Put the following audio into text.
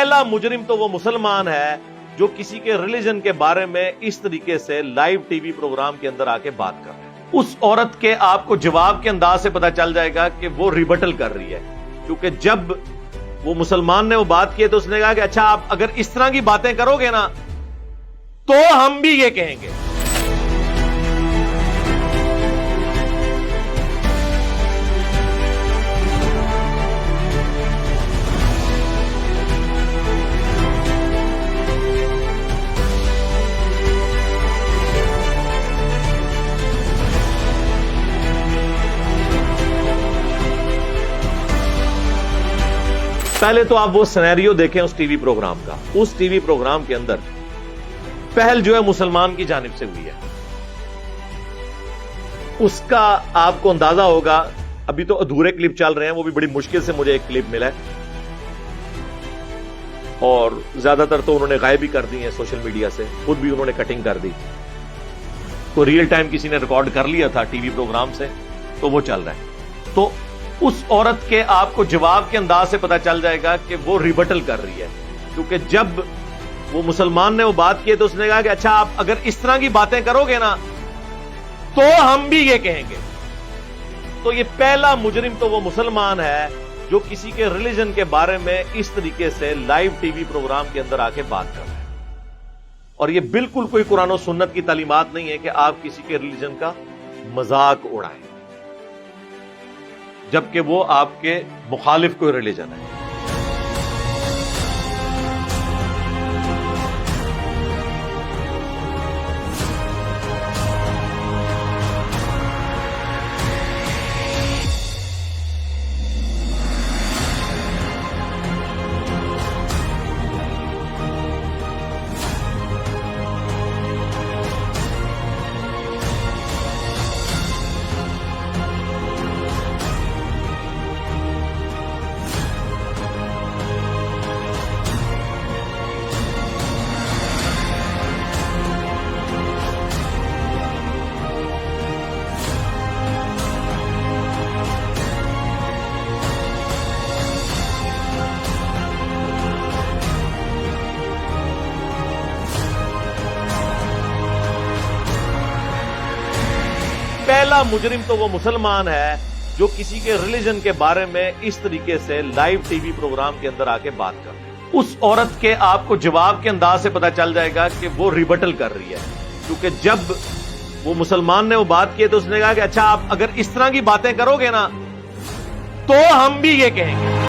پہلا مجرم تو وہ مسلمان ہے جو کسی کے ریلیجن کے بارے میں اس طریقے سے لائیو ٹی وی پروگرام کے اندر آ کے بات کر رہے ہیں۔ اس عورت کے آپ کو جواب کے انداز سے پتا چل جائے گا کہ وہ ریبٹل کر رہی ہے، کیونکہ جب وہ مسلمان نے وہ بات کی تو اس نے کہا کہ اچھا آپ اگر اس طرح کی باتیں کرو گے نا تو ہم بھی یہ کہیں گے۔ پہلے تو آپ وہ سینیریو دیکھیں اس ٹی وی پروگرام کا۔ اس ٹی وی پروگرام کے اندر پہل جو ہے مسلمان کی جانب سے ہوئی ہے، اس کا آپ کو اندازہ ہوگا۔ ابھی تو ادھورے کلپ چل رہے ہیں، وہ بھی بڑی مشکل سے مجھے ایک کلپ ملا ہے، اور زیادہ تر تو انہوں نے غائب بھی کر دی ہیں سوشل میڈیا سے، خود بھی انہوں نے کٹنگ کر دی۔ تو ریئل ٹائم کسی نے ریکارڈ کر لیا تھا ٹی وی پروگرام سے، تو وہ چل رہا ہے۔ تو اس عورت کے آپ کو جواب کے انداز سے پتا چل جائے گا کہ وہ ریبٹل کر رہی ہے، کیونکہ جب وہ مسلمان نے وہ بات کی تو اس نے کہا کہ اچھا آپ اگر اس طرح کی باتیں کرو گے نا تو ہم بھی یہ کہیں گے۔ تو یہ پہلا مجرم تو وہ مسلمان ہے جو کسی کے ریلیجن کے بارے میں اس طریقے سے لائیو ٹی وی پروگرام کے اندر آ کے بات کر رہا ہے، اور یہ بالکل کوئی قرآن و سنت کی تعلیمات نہیں ہے کہ آپ کسی کے ریلیجن کا مذاق اڑائیں، جبکہ وہ آپ کے مخالف کوئی ریلیجن ہے۔ پہلا مجرم تو وہ مسلمان ہے جو کسی کے ریلیجن کے بارے میں اس طریقے سے لائیو ٹی وی پروگرام کے اندر آ کے بات کر رہے ہیں۔ اس عورت کے آپ کو جواب کے انداز سے پتا چل جائے گا کہ وہ ریبٹل کر رہی ہے، کیونکہ جب وہ مسلمان نے وہ بات کی تو اس نے کہا کہ اچھا آپ اگر اس طرح کی باتیں کرو گے نا تو ہم بھی یہ کہیں گے۔